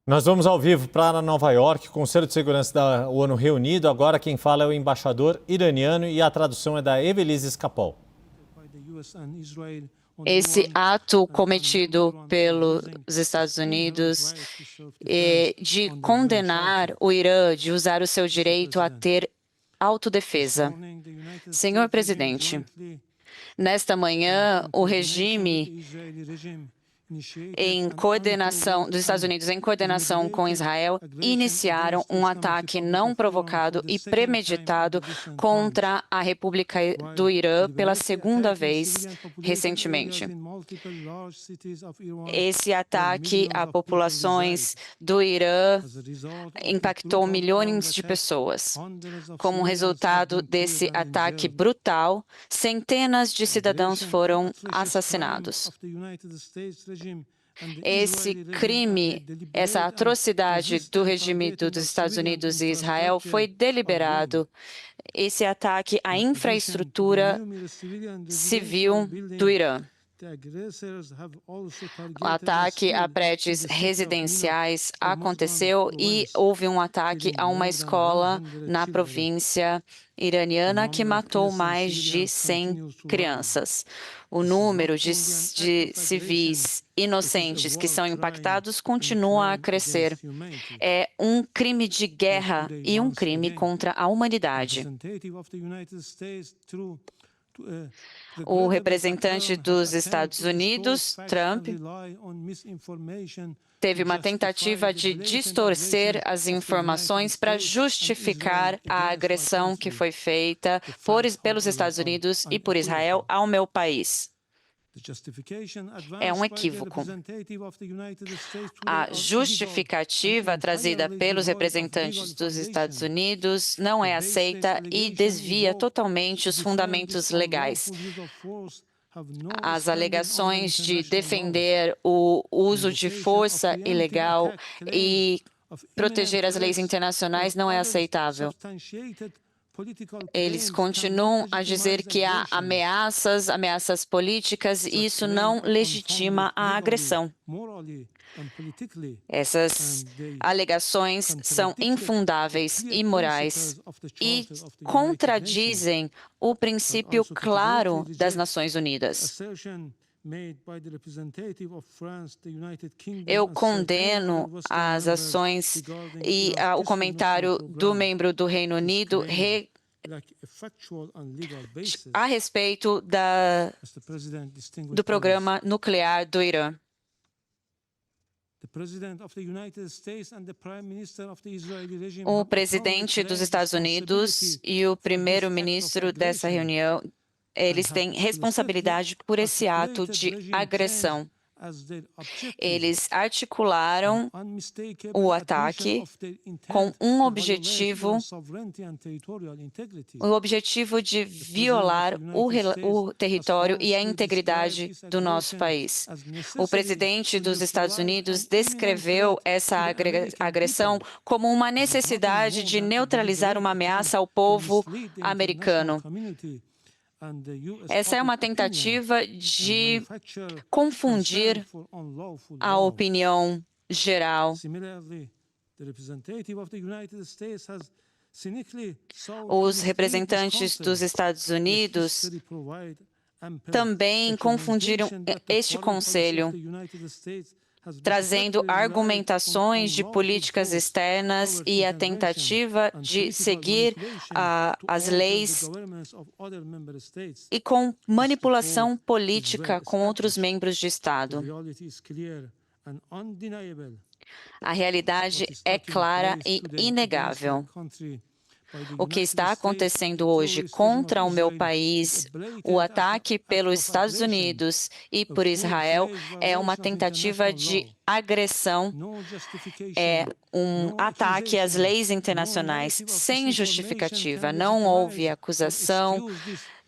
Nós vamos ao vivo para Nova York, Conselho de Segurança da ONU reunido. Agora quem fala é o embaixador iraniano e a tradução é da Evelise Escapol. Esse ato cometido pelos Estados Unidos de condenar o Irã, de usar o seu direito a ter autodefesa. Senhor presidente, nesta manhã, o regime dos Estados Unidos, em coordenação com Israel, iniciaram um ataque não provocado e premeditado contra a República do Irã pela segunda vez recentemente. Esse ataque a populações do Irã impactou milhões de pessoas. Como resultado desse ataque brutal, centenas de cidadãos foram assassinados. Esse crime, essa atrocidade do regime dos Estados Unidos e Israel foi deliberado. Esse ataque à infraestrutura civil do Irã. O ataque a prédios residenciais aconteceu e houve um ataque a uma escola na província iraniana que matou mais de 100 crianças. O número de civis inocentes que são impactados continua a crescer. É um crime de guerra e um crime contra a humanidade. O representante dos Estados Unidos, Trump, teve uma tentativa de distorcer as informações para justificar a agressão que foi feita pelos Estados Unidos e por Israel ao meu país. É um equívoco. A justificativa trazida pelos representantes dos Estados Unidos não é aceita e desvia totalmente os fundamentos legais. As alegações de defender o uso de força ilegal e proteger as leis internacionais não é aceitável. Eles continuam a dizer que há ameaças políticas, e isso não legitima a agressão. Essas alegações são infundáveis, imorais e contradizem o princípio claro das Nações Unidas. Eu condeno as ações e o comentário do membro do Reino Unido a respeito do programa nuclear do Irã. O presidente dos Estados Unidos e o primeiro-ministro dessa reunião, eles têm responsabilidade por esse ato de agressão. Eles articularam o ataque com o objetivo de violar o território e a integridade do nosso país. O presidente dos Estados Unidos descreveu essa agressão como uma necessidade de neutralizar uma ameaça ao povo americano. Essa é uma tentativa de confundir a opinião geral. Os representantes dos Estados Unidos também confundiram este Conselho, trazendo argumentações de políticas externas e a tentativa de seguir as leis e com manipulação política com outros membros de Estado. A realidade é clara e inegável. O que está acontecendo hoje contra o meu país, o ataque pelos Estados Unidos e por Israel, é uma tentativa de agressão, é um ataque às leis internacionais sem justificativa. Não houve acusação,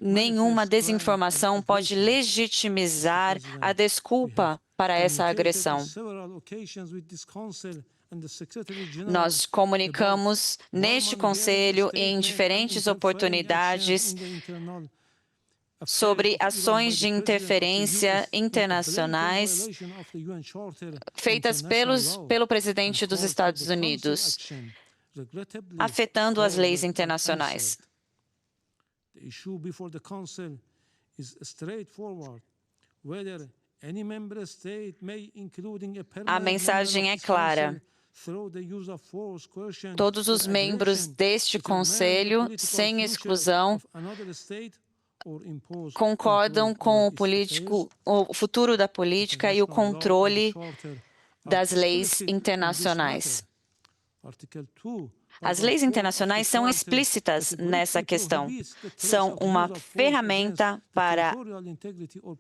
nenhuma desinformação pode legitimizar a desculpa para essa agressão. Nós comunicamos neste Conselho em diferentes oportunidades sobre ações de interferência internacionais feitas pelo presidente dos Estados Unidos, afetando as leis internacionais. A mensagem é clara. Todos os membros deste Conselho, sem exclusão, concordam com o futuro da política e o controle das leis internacionais. As leis internacionais são explícitas nessa questão. São uma ferramenta para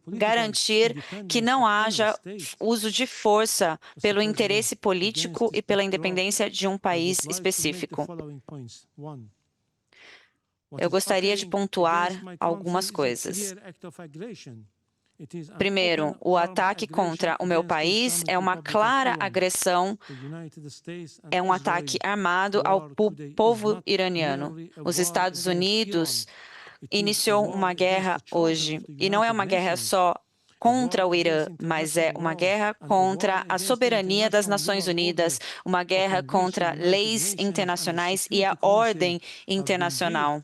garantir que não haja uso de força pelo interesse político e pela independência de um país específico. Eu gostaria de pontuar algumas coisas. Primeiro, o ataque contra o meu país é uma clara agressão, é um ataque armado ao povo iraniano. Os Estados Unidos iniciou uma guerra hoje, e não é uma guerra só contra o Irã, mas é uma guerra contra a soberania das Nações Unidas, uma guerra contra leis internacionais e a ordem internacional.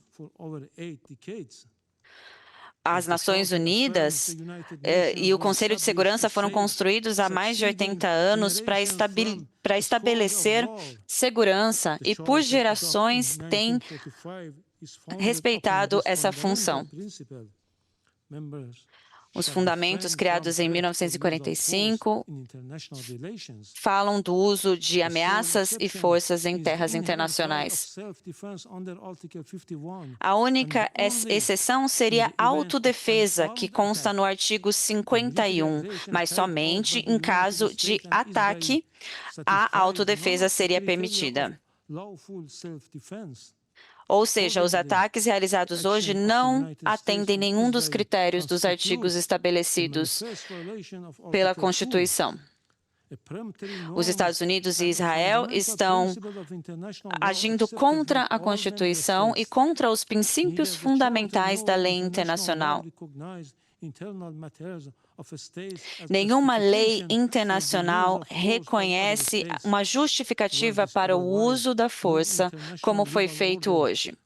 As Nações Unidas e o Conselho de Segurança foram construídos há mais de 80 anos para estabelecer segurança e, por gerações, têm respeitado essa função. Os fundamentos criados em 1945 falam do uso de ameaças e forças em terras internacionais. A única exceção seria a autodefesa, que consta no artigo 51, mas somente em caso de ataque, a autodefesa seria permitida. Ou seja, os ataques realizados hoje não atendem nenhum dos critérios dos artigos estabelecidos pela Constituição. Os Estados Unidos e Israel estão agindo contra a Constituição e contra os princípios fundamentais da lei internacional. Nenhuma lei internacional reconhece uma justificativa para o uso da força, como foi feito hoje.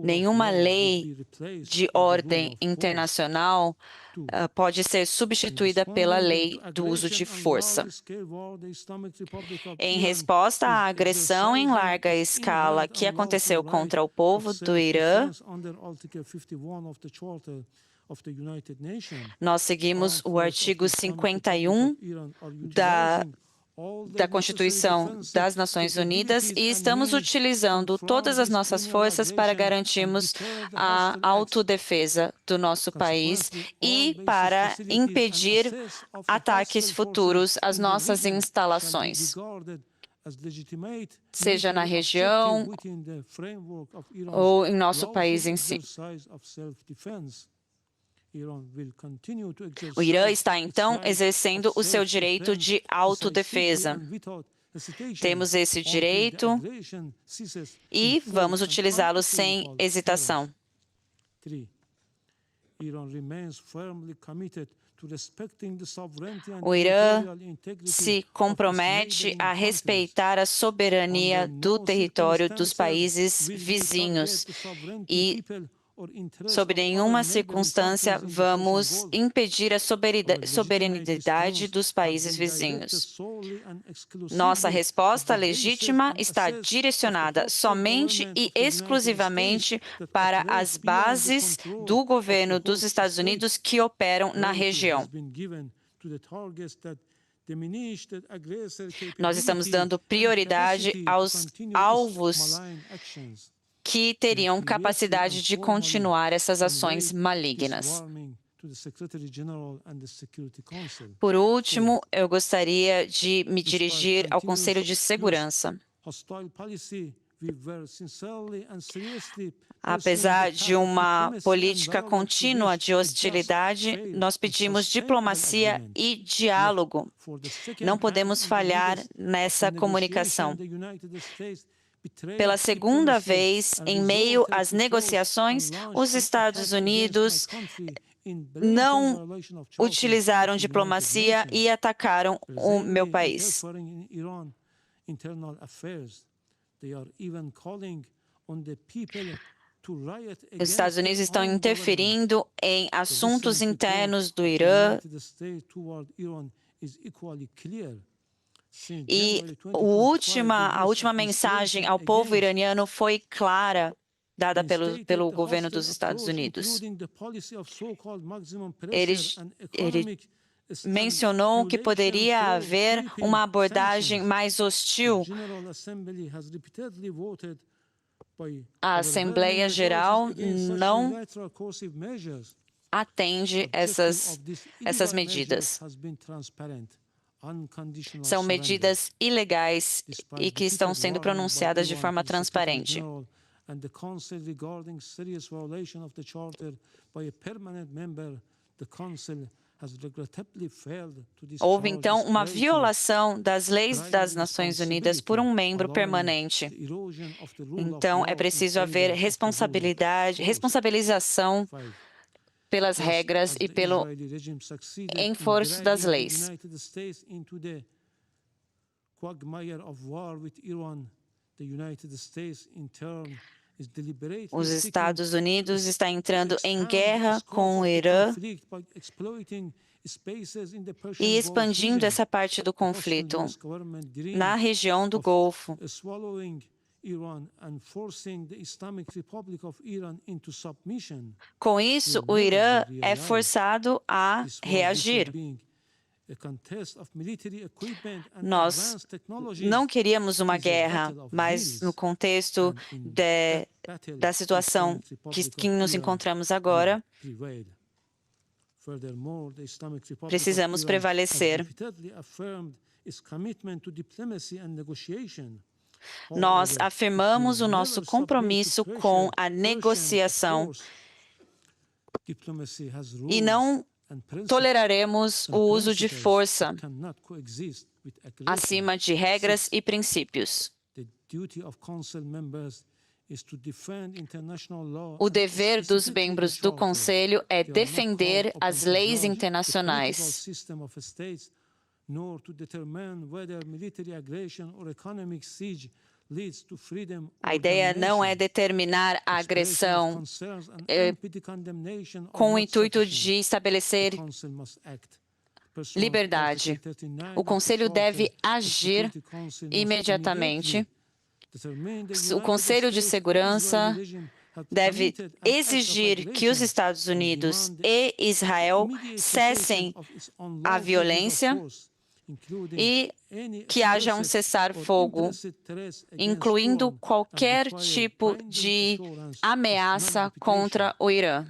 Nenhuma lei de ordem internacional pode ser substituída pela lei do uso de força. Em resposta à agressão em larga escala que aconteceu contra o povo do Irã, nós seguimos o artigo 51 da Constituição das Nações Unidas e estamos utilizando todas as nossas forças para garantirmos a autodefesa do nosso país e para impedir ataques futuros às nossas instalações, seja na região ou em nosso país em si. O Irã está, então, exercendo o seu direito de autodefesa. Temos esse direito e vamos utilizá-lo sem hesitação. O Irã se compromete a respeitar a soberania do território dos países vizinhos e, sob nenhuma circunstância, vamos impedir a soberanidade dos países vizinhos. Nossa resposta legítima está direcionada somente e exclusivamente para as bases do governo dos Estados Unidos que operam na região. Nós estamos dando prioridade aos alvos que teriam capacidade de continuar essas ações malignas. Por último, eu gostaria de me dirigir ao Conselho de Segurança. Apesar de uma política contínua de hostilidade, nós pedimos diplomacia e diálogo. Não podemos falhar nessa comunicação. Pela segunda vez, em meio às negociações, os Estados Unidos não utilizaram diplomacia e atacaram o meu país. Os Estados Unidos estão interferindo em assuntos internos do Irã e a última mensagem ao povo iraniano foi clara, dada pelo governo dos Estados Unidos. Ele mencionou que poderia haver uma abordagem mais hostil. A Assembleia Geral não atende essas medidas. São medidas ilegais e que estão sendo pronunciadas de forma transparente. Houve, então, uma violação das leis das Nações Unidas por um membro permanente. Então, é preciso haver responsabilização pelas regras e pelo enforço das leis. Os Estados Unidos estão entrando em guerra com o Irã e expandindo essa parte do conflito na região do Golfo. Com isso, o Irã é forçado a reagir. Nós não queríamos uma guerra, mas no contexto da situação que nos encontramos agora, precisamos prevalecer. Nós afirmamos o nosso compromisso com a negociação e não toleraremos o uso de força acima de regras e princípios. O dever dos membros do Conselho é defender as leis internacionais. A ideia não é determinar a agressão com o intuito de estabelecer liberdade. O Conselho deve agir imediatamente. O Conselho de Segurança deve exigir que os Estados Unidos e Israel cessem a violência e que haja um cessar-fogo, incluindo qualquer tipo de ameaça contra o Irã.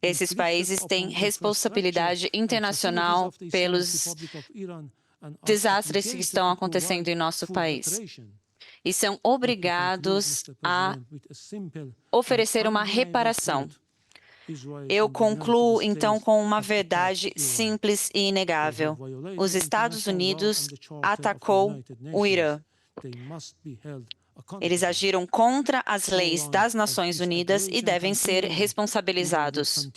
Esses países têm responsabilidade internacional pelos desastres que estão acontecendo em nosso país e são obrigados a oferecer uma reparação. Eu concluo, então, com uma verdade simples e inegável. Os Estados Unidos atacou o Irã. Eles agiram contra as leis das Nações Unidas e devem ser responsabilizados.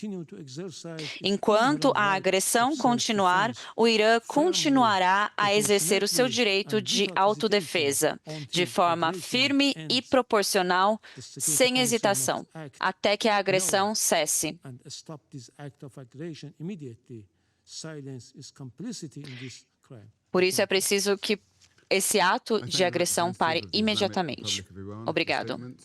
Enquanto a agressão continuar, o Irã continuará a exercer o seu direito de autodefesa, de forma firme e proporcional, sem hesitação, até que a agressão cesse. Por isso é preciso que esse ato de agressão pare imediatamente. Obrigado.